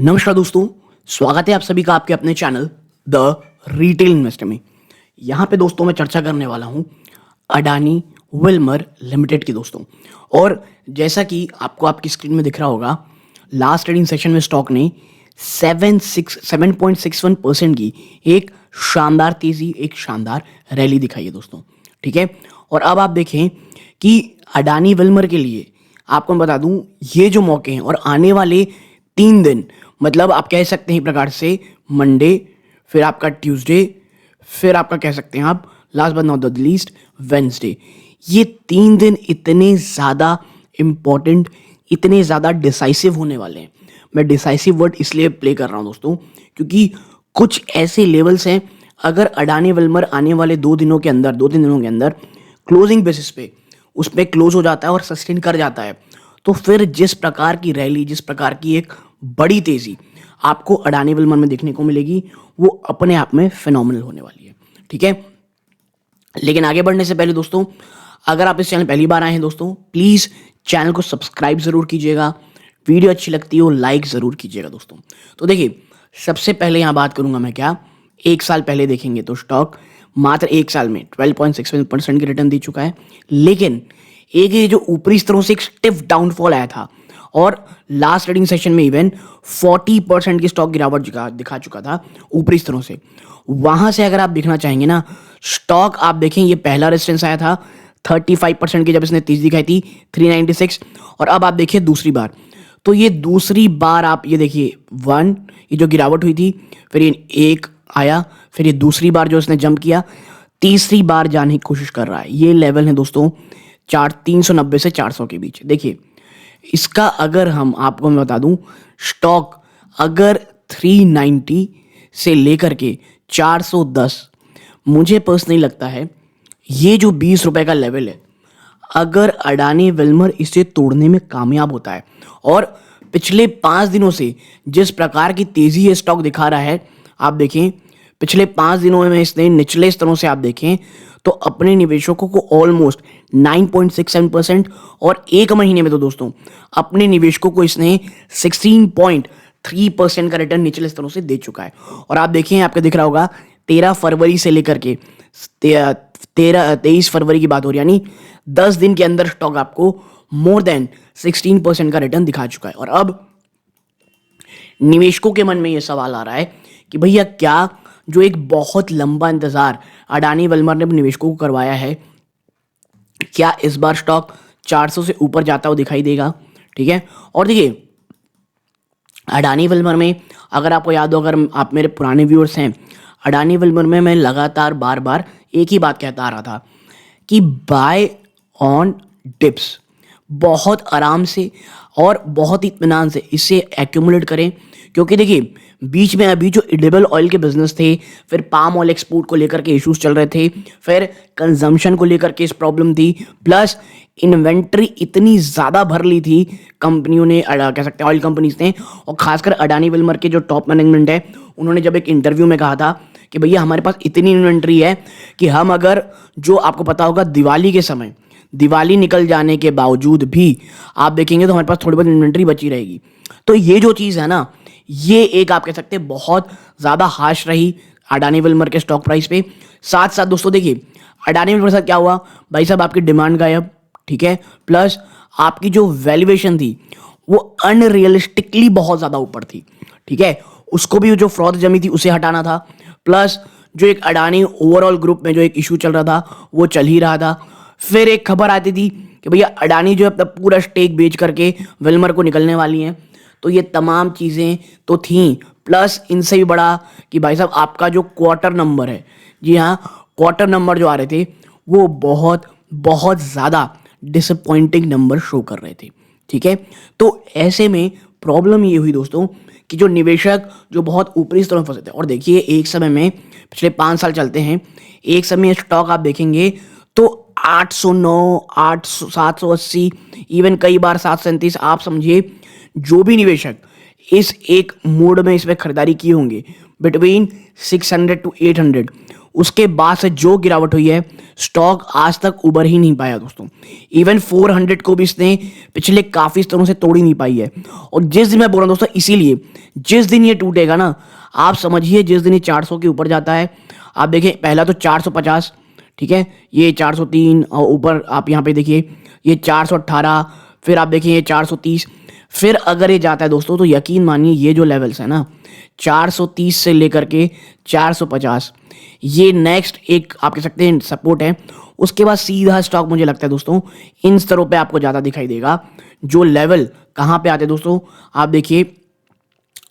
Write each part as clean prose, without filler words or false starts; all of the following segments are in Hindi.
नमस्कार दोस्तों, स्वागत है आप सभी का आपके अपने चैनल द रिटेल इन्वेस्टर में। यहाँ पे दोस्तों मैं चर्चा करने वाला हूँ अडानी विल्मर लिमिटेड की दोस्तों। और जैसा कि आपको आपकी स्क्रीन में दिख रहा होगा, लास्ट ट्रेडिंग सेशन में स्टॉक ने 7.61% की एक शानदार तेज़ी, एक शानदार रैली दिखाई है दोस्तों। ठीक है, और अब आप देखें कि अडानी विल्मर के लिए आपको मैं बता दूं, ये जो मौके हैं और आने वाले 3 दिन, मतलब आप कह सकते हैं एक प्रकार से मंडे, फिर आपका ट्यूसडे, फिर आपका कह सकते हैं आप last but not the least Wednesday. ये 3 दिन इतने ज़्यादा इम्पॉर्टेंट, इतने ज़्यादा डिसाइसिव होने वाले हैं। मैं डिसाइसिव वर्ड इसलिए प्ले कर रहा हूँ दोस्तों क्योंकि कुछ ऐसे लेवल्स हैं, अगर अडानी विल्मर आने वाले 2 दिनों के अंदर, 2-3 दिनों के अंदर क्लोजिंग बेसिस पे उस पर क्लोज हो जाता है और सस्टेन कर जाता है, तो फिर जिस प्रकार की रैली, जिस प्रकार की एक बड़ी तेज़ी आपको अडानी विल्मर में देखने को मिलेगी, वो अपने आप में फिनोमिनल होने वाली है। ठीक है, लेकिन आगे बढ़ने से पहले दोस्तों, अगर आप इस चैनल पहली बार आए हैं दोस्तों, प्लीज़ चैनल को सब्सक्राइब ज़रूर कीजिएगा। वीडियो अच्छी लगती हो लाइक ज़रूर कीजिएगा दोस्तों। तो देखिए, सबसे पहले यहाँ बात करूँगा मैं क्या, 1 साल पहले देखेंगे तो स्टॉक मात्र 1 साल में 12.61% की रिटर्न दे चुका है। लेकिन एक ये जो ऊपरी स्तरों से एक स्टिफ डाउनफॉल आया था और लास्ट ट्रेडिंग सेशन में इवन 40% की स्टॉक गिरावट दिखा चुका था ऊपरी स्तरों से। वहां से अगर आप देखना चाहेंगे ना, स्टॉक आप देखें, ये पहला रेजिस्टेंस आया था 35% की, जब इसने तेजी दिखाई थी 396, और अब आप देखिए दूसरी बार, तो ये दूसरी बार आप ये देखिए 1, ये जो गिरावट हुई थी, फिर ये 1 आया, फिर ये दूसरी बार जो इसने जंप किया, तीसरी बार जाने की कोशिश कर रहा है। ये लेवल है दोस्तों 390 से 400 के बीच। देखिए, इसका अगर हम आपको मैं बता दूं, स्टॉक अगर 390 से लेकर के 410, मुझे पर्सनली लगता है ये जो 20 रुपए का लेवल है, अगर अडानी विल्मर इसे तोड़ने में कामयाब होता है, और पिछले 5 दिनों से जिस प्रकार की तेजी ये स्टॉक दिखा रहा है, आप देखें पिछले 5 दिनों में इसने निचले स्तरों से आप देखें तो अपने निवेशकों को ऑलमोस्ट 9.67%, और 1 महीने में तो दोस्तों अपने निवेशकों को इसने 16.3% का रिटर्न निचले स्तरों से दे चुका है। और आप देखें, आपको दिख रहा होगा 13 फरवरी से लेकर के 23 फरवरी की बात हो रही है, यानी 10 दिन के अंदर स्टॉक आपको मोर देन 16% का रिटर्न दिखा चुका है। और अब निवेशकों के मन में यह सवाल आ रहा है कि भैया, क्या जो एक बहुत लंबा इंतजार अडानी विल्मर ने निवेशकों को करवाया है, क्या इस बार स्टॉक 400 से ऊपर जाता हुआ दिखाई देगा? ठीक है, और देखिए, अडानी विल्मर में अगर आपको याद हो, अगर आप मेरे पुराने व्यूअर्स हैं, अडानी विल्मर में मैं लगातार बार बार एक ही बात कहता आ रहा था कि बाय ऑन डिप्स, बहुत आराम से और बहुत इत्मीनान से इसे एक्यूमुलेट करें। क्योंकि देखिए, बीच में अभी जो एडिबल ऑयल के बिजनेस थे, फिर पाम ऑयल एक्सपोर्ट को लेकर के इश्यूज चल रहे थे, फिर कंजम्पशन को लेकर के इस प्रॉब्लम थी, प्लस इन्वेंट्री इतनी ज़्यादा भर ली थी कंपनियों ने, कह सकते हैं ऑयल कंपनीज ने, और खासकर अडानी विल्मर के जो टॉप मैनेजमेंट है, उन्होंने जब एक इंटरव्यू में कहा था कि भैया हमारे पास इतनी इन्वेंट्री है कि हम अगर, जो आपको पता होगा, दिवाली के समय, दिवाली निकल जाने के बावजूद भी आप देखेंगे तो हमारे पास थोड़ी बहुत इन्वेंट्री बची रहेगी। तो ये जो चीज़ है ना, ये एक आप कह सकते हैं बहुत ज़्यादा हाश रही अडानी विल्मर के स्टॉक प्राइस पे। साथ साथ दोस्तों देखिए, अडानी विल्मर के साथ क्या हुआ भाई साहब, आपकी डिमांड गायब, ठीक है, प्लस आपकी जो वैल्यूएशन थी वो अनरियलिस्टिकली बहुत ज़्यादा ऊपर थी। ठीक है, उसको भी जो फ्रॉड जमी थी उसे हटाना था, प्लस जो एक अडानी ओवरऑल ग्रुप में जो एक इशू चल रहा था वो चल ही रहा था। फिर एक खबर आती थी कि भैया अडानी जो है अपना पूरा स्टेक बेच करके विल्मर को निकलने वाली हैं। तो ये तमाम चीज़ें तो थीं, प्लस इनसे भी बड़ा कि भाई साहब आपका जो क्वार्टर नंबर है, जी हाँ, क्वार्टर नंबर जो आ रहे थे वो बहुत बहुत ज़्यादा डिसअपॉइंटिंग नंबर शो कर रहे थे। ठीक है, तो ऐसे में प्रॉब्लम ये हुई दोस्तों कि जो निवेशक जो बहुत ऊपरी स्तर में फंसे थे, और देखिए एक समय में, पिछले 5 साल चलते हैं, एक समय स्टॉक आप देखेंगे तो 809, 800, 780, इवन कई बार 737, आप समझिए जो भी निवेशक इस एक मोड में इसमें खरीदारी किए होंगे बिटवीन 600 to 800, उसके बाद से जो गिरावट हुई है, स्टॉक आज तक उबर ही नहीं पाया दोस्तों। इवन 400 को भी इसने पिछले काफी स्तरों से तोड़ ही नहीं पाई है। और जिस दिन मैं बोल रहा हूँ दोस्तों, इसीलिए जिस दिन ये टूटेगा ना, आप समझिए जिस दिन ये 400 के ऊपर जाता है, आप देखिए पहला तो 450, ठीक है, ये 403 और ऊपर आप यहाँ पे देखिए ये 418, फिर आप देखिए ये 430, फिर अगर ये जाता है दोस्तों तो यकीन मानिए ये जो लेवल्स है ना 430 से लेकर के 450, ये नेक्स्ट एक आप कह सकते हैं सपोर्ट है। उसके बाद सीधा स्टॉक मुझे लगता है दोस्तों इन स्तरों पे आपको ज़्यादा दिखाई देगा। जो लेवल कहाँ पे आते हैं दोस्तों, आप देखिए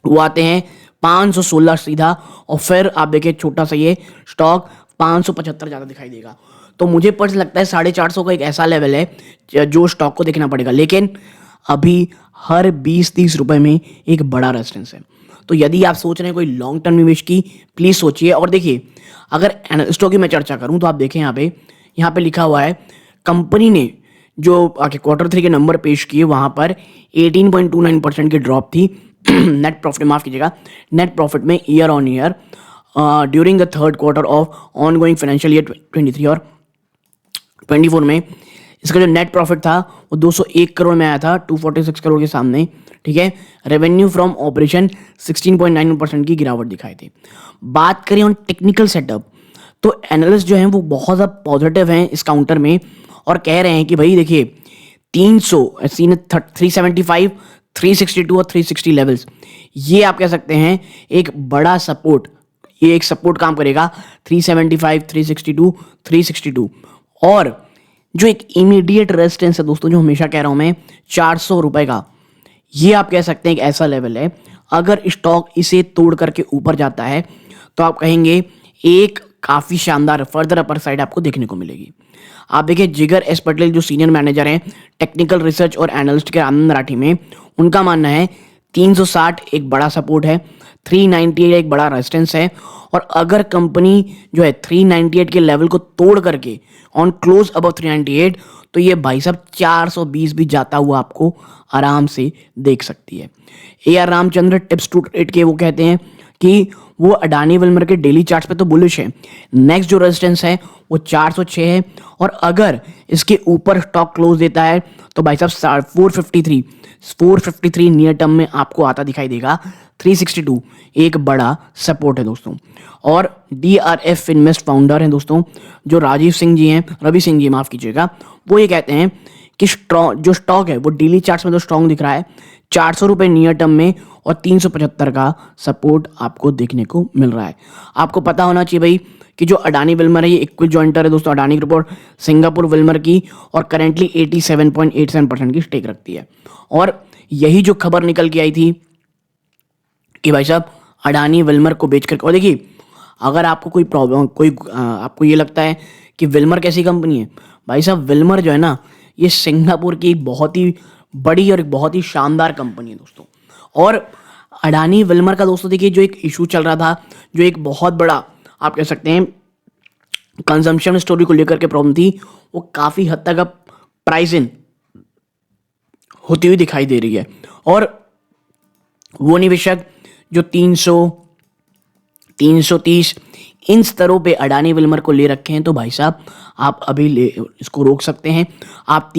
वो आते हैं 516 सीधा, और फिर आप देखिए छोटा सा ये स्टॉक 575 ज़्यादा दिखाई देगा। तो मुझे पर्स लगता है 450 का एक ऐसा लेवल है जो स्टॉक को देखना पड़ेगा। लेकिन अभी हर 20-30 रुपए में एक बड़ा रेजिस्टेंस है। तो यदि आप सोच रहे हैं कोई लॉन्ग टर्म निवेश की, प्लीज़ सोचिए। और देखिए अगर एनालिस्टों की मैं चर्चा करूं तो आप देखें यहाँ पे लिखा हुआ है कंपनी ने जो आके Q3 के नंबर पेश किए वहां पर 18.29% की ड्रॉप थी नेट प्रॉफिट, माफ कीजिएगा, नेट प्रॉफिट में year on year during the third quarter of ongoing financial year 23 और 24 में इसका जो नेट प्रॉफिट था वो 201 करोड़ में आया था 246 करोड़ के सामने, ठीक है। रेवेन्यू फ्रॉम ऑपरेशन 16.91% की गिरावट दिखाई थी। बात करें ऑन टेक्निकल सेटअप तो एनालिस्ट जो हैं वो बहुत ज़्यादा पॉजिटिव हैं इस काउंटर में और कह रहे हैं कि भाई देखिए 375, 362 और 360 लेवल्स, ये आप कह सकते हैं एक बड़ा सपोर्ट, ये एक सपोर्ट काम करेगा 375, 362, 362। और जो एक इमीडिएट रेजिस्टेंस है दोस्तों, जो हमेशा कह रहा हूं मैं 400 रुपए का, ये आप कह सकते हैं एक ऐसा लेवल है अगर स्टॉक इसे तोड़ करके ऊपर जाता है तो आप कहेंगे एक काफी शानदार फर्दर अपर साइड आपको देखने को मिलेगी। आप देखिए जिगर एस पटेल जो सीनियर मैनेजर हैं टेक्निकल रिसर्च और एनालिस्ट के आनंद मराठी में, उनका मानना है 360 एक बड़ा सपोर्ट है, 398 एक बड़ा रेजिस्टेंस है। और अगर कंपनी जो है 398 के लेवल को तोड़ करके ऑन क्लोज अबव 398 तो ये भाई साहब 420 भी जाता हुआ आपको आराम से देख सकती है। AR Ramchandra tips to trade के वो कहते हैं कि वो अडानी विल्मर के डेली चार्ट्स पे तो बुलिश है। नेक्स्ट जो रेजिस्टेंस है वो 406 है और अगर इसके ऊपर स्टॉक क्लोज देता है तो भाई साहब 453 नियर टर्म में आपको आता दिखाई देगा। 362 एक बड़ा सपोर्ट है दोस्तों। और DRF इन्वेस्ट फाउंडर हैं दोस्तों जो राजीव सिंह जी हैं, रवि सिंह जी माफ कीजिएगा, वो ये कहते हैं कि जो स्टॉक है वो डेली चार्ट्स में तो स्ट्रॉन्ग दिख रहा है 400 रुपए नियर टर्म में और 375 का सपोर्ट आपको देखने को मिल रहा है। आपको पता होना चाहिए भाई कि जो अडानी विल्मर है ये इक्वल जॉइंटर है दोस्तों अडानी ग्रुप और सिंगापुर विल्मर की, और करेंटली 87.87% की स्टेक रखती है। और यही जो खबर निकल के आई थी कि भाई साहब अडानी विल्मर को बेच करके, और देखिए अगर आपको कोई प्रॉब्लम आपको ये लगता है कि विल्मर कैसी कंपनी है, भाई साहब विल्मर जो है ना ये सिंगापुर की बहुत ही बड़ी और एक बहुत ही शानदार कंपनी है दोस्तों। और अडानी विल्मर का दोस्तों देखिए जो एक इशू चल रहा था, जो एक बहुत बड़ा आप कह सकते हैं कंजम्पशन स्टोरी को लेकर के प्रॉब्लम थी, वो काफी हद तक अब प्राइस इन होती हुई दिखाई दे रही है। और वो निवेशक जो 300, 330 इन स्तरों पे अडानी विल्मर को ले रखे हैं तो भाई साहब आप अभी इसको रोक सकते हैं। आप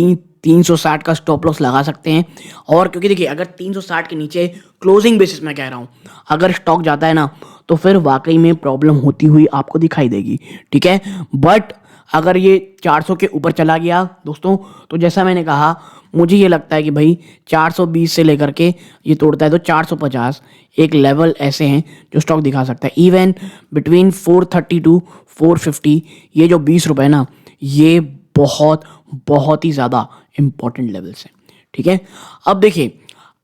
360 का स्टॉप लॉस लगा सकते हैं। और क्योंकि देखिए अगर 360 के नीचे क्लोजिंग बेसिस में कह रहा हूं अगर स्टॉक जाता है ना तो फिर वाकई में प्रॉब्लम होती हुई आपको दिखाई देगी, ठीक है। बट अगर ये 400 के ऊपर चला गया दोस्तों तो जैसा मैंने कहा मुझे ये लगता है कि भाई 420 से लेकर के ये तोड़ता है तो 450 एक लेवल ऐसे हैं जो स्टॉक दिखा सकता है। इवन बिटवीन 430 टू 450 ये जो 20 रुपए ना ये बहुत ही ज़्यादा इंपॉर्टेंट लेवल्स हैं, ठीक है। अब देखिए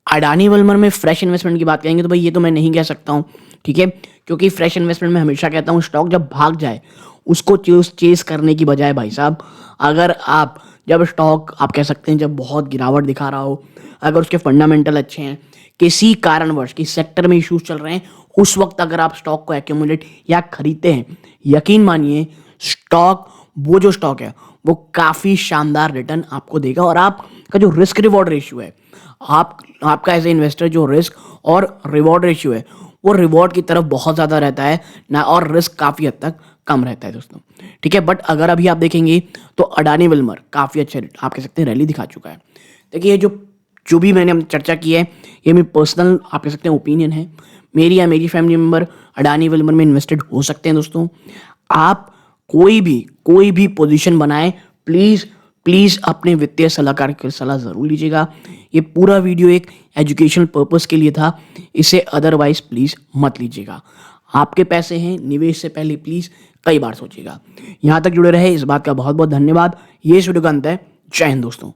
अडानी विल्मर में फ्रेश इन्वेस्टमेंट की बात करेंगे तो भाई ये तो मैं नहीं कह सकता हूँ, ठीक है, क्योंकि फ्रेश इन्वेस्टमेंट में हमेशा कहता हूँ स्टॉक जब भाग जाए उसको चेस करने की बजाय भाई साहब अगर आप जब स्टॉक आप कह सकते हैं जब बहुत गिरावट दिखा रहा हो, अगर उसके फंडामेंटल अच्छे हैं, किसी कारणवश किस सेक्टर में इश्यूज चल रहे हैं, उस वक्त अगर आप स्टॉक को एक्यूमुलेट या खरीदते हैं, यकीन मानिए स्टॉक वो जो स्टॉक है वो काफ़ी शानदार रिटर्न आपको देगा। और आपका जो रिस्क रिवॉर्ड रेशियो है, आपका एज ए इन्वेस्टर जो रिस्क और रिवॉर्ड रेशियो है वो रिवॉर्ड की तरफ बहुत ज़्यादा रहता है ना, और रिस्क काफ़ी हद तक कम रहता है दोस्तों, ठीक है। बट अगर अभी आप देखेंगे तो अडानी विल्मर काफ़ी अच्छे आप कह सकते हैं रैली दिखा चुका है। देखिए जो जो भी मैंने चर्चा की है ये मेरी पर्सनल आप कह सकते हैं ओपिनियन है। मेरी या मेरी फैमिली मेम्बर अडानी विल्मर में इन्वेस्टेड हो सकते हैं दोस्तों। आप कोई भी पोजीशन बनाएं, प्लीज़ प्लीज़ अपने वित्तीय सलाहकार की सलाह ज़रूर लीजिएगा। ये पूरा वीडियो एक एजुकेशनल पर्पस के लिए था, इसे अदरवाइज प्लीज़ मत लीजिएगा। आपके पैसे हैं, निवेश से पहले प्लीज़ कई बार सोचिएगा। यहाँ तक जुड़े रहे इस बात का बहुत बहुत धन्यवाद। ये इस वीडियो का अंत है। जय हिंद दोस्तों।